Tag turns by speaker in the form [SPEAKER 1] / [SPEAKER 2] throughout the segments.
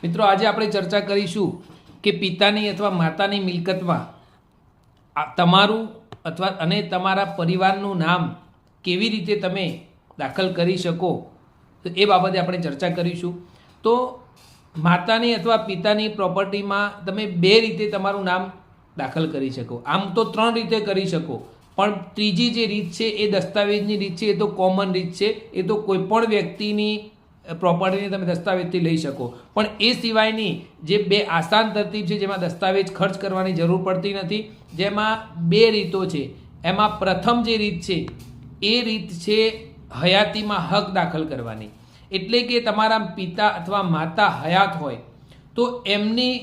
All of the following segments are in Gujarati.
[SPEAKER 1] મિત્રો આજે આપણે ચર્ચા કરીશું કે પિતાની અથવા માતાની મિલકતમાં તમારું અથવા અને તમારા પરિવારનું નામ કેવી રીતે તમે દાખલ કરી શકો, તો એ બાબતે આપણે ચર્ચા કરીશું. તો માતાની અથવા પિતાની પ્રોપર્ટીમાં તમે બે રીતે તમારું નામ દાખલ કરી શકો. આમ તો 3 રીતે કરી શકો, પણ ત્રીજી જે રીત છે એ દસ્તાવેજની રીત છે, એ તો કોમન રીત છે. એ તો કોઈ પણ વ્યક્તિની પ્રોપર્ટીને તમે દસ્તાવેજથી લઈ શકો. પણ એ સિવાયની જે બે આસાન તરતીબ છે, જેમાં દસ્તાવેજ ખર્ચ કરવાની જરૂર પડતી નથી, જેમાં 2 રીતો છે. એમાં પ્રથમ જે રીત છે એ રીત છે હયાતીમાં હક દાખલ કરવાની. એટલે કે તમારા પિતા અથવા માતા હયાત હોય તો એમની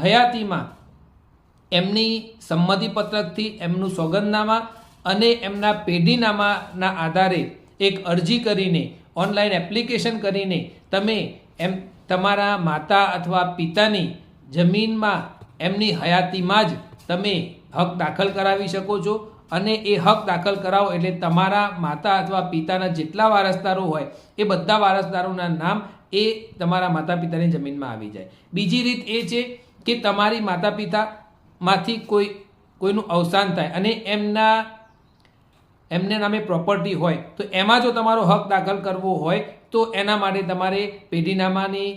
[SPEAKER 1] હયાતીમાં એમની સંમતિપત્રકથી એમનું સોગંદનામા અને એમના પેઢીનામાના આધારે એક અરજી કરીને, ઓનલાઈન એપ્લિકેશન કરીને તમે તમારા માતા અથવા પિતાની જમીનમાં એમની હયાતીમાં જ તમે હક દાખલ કરાવી શકો છો. અને એ હક દાખલ કરાવો એટલે તમારા માતા અથવા પિતાના જેટલા વારસદારો હોય એ બધા વારસદારોના નામ એ તમારા માતા પિતાની જમીનમાં આવી જાય. બીજી રીત એ છે કે તમારી માતા પિતામાંથી કોઈનું અવસાન થાય અને એમને નામે પ્રોપર્ટી હોય, તો એમાં જો તમારો હક દાખલ કરવો હોય તો એના માટે તમારે પેઢીનામાની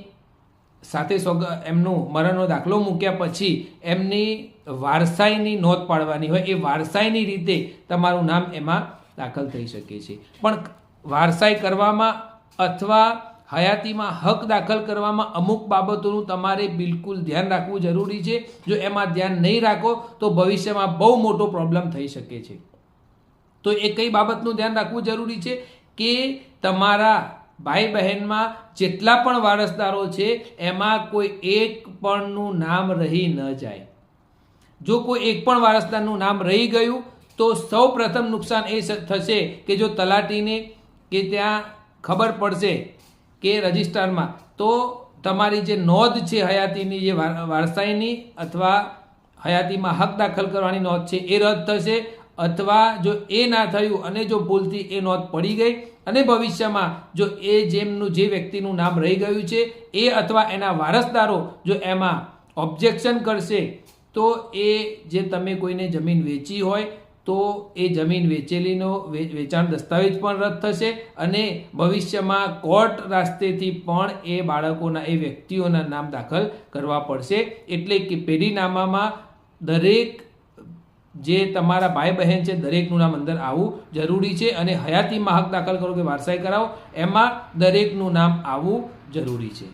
[SPEAKER 1] સાથે એમનું મરણનો દાખલો મૂક્યા પછી એમની વારસાઈની નોંધ પાડવાની હોય. એ વારસાઈની રીતે તમારું નામ એમાં દાખલ થઈ શકે છે. પણ વારસાઈ કરવામાં અથવા હયાતીમાં હક દાખલ કરવામાં અમુક બાબતોનું તમારે બિલકુલ ધ્યાન રાખવું જરૂરી છે. જો એમાં ધ્યાન નહીં રાખો તો ભવિષ્યમાં બહુ મોટો પ્રોબ્લેમ થઈ શકે છે. તો એ કઈ બાબતનું ધ્યાન રાખવું જરૂરી છે કે તમારા ભાઈ બહેનમાં જેટલા પણ વારસદારો છે એમાં કોઈ એક પણનું નામ રહી ન જાય. જો કોઈ એક પણ વારસદારનું નામ રહી ગયું તો સૌ પ્રથમ નુકસાન એ થશે કે જો તલાટીને કે ત્યાં ખબર પડશે કે રજિસ્ટરમાં, તો તમારી જે નોંધ છે હયાતીની, જે વારસાઈની અથવા હયાતીમાં હક દાખલ કરવાની નોંધ છે એ રદ થશે. અથવા જો એ ના થયું અને જો ભૂલથી એ નોંધ પડી ગઈ અને ભવિષ્યમાં જો જે વ્યક્તિનું નામ રહી ગયું છે એ અથવા એના વારસદારો જો એમાં ઓબ્જેક્શન કરશે તો એ જે તમે કોઈને જમીન વેચી હોય તો એ જમીન વેચેલીનો વેચાણ દસ્તાવેજ પણ રદ થશે અને ભવિષ્યમાં કોર્ટ રાસ્તેથી પણ એ બાળકોના, એ વ્યક્તિઓના નામ દાખલ કરવા પડશે. એટલે કે પેઢીનામામાં દરેક જે તમારા ભાઈ બહેન છે દરેકનું નામ અંદર આવવું જરૂરી છે. અને હયાતીમાં હક દાખલ કરો કે વારસાઈ કરાવો, એમાં દરેકનું નામ આવવું જરૂરી છે.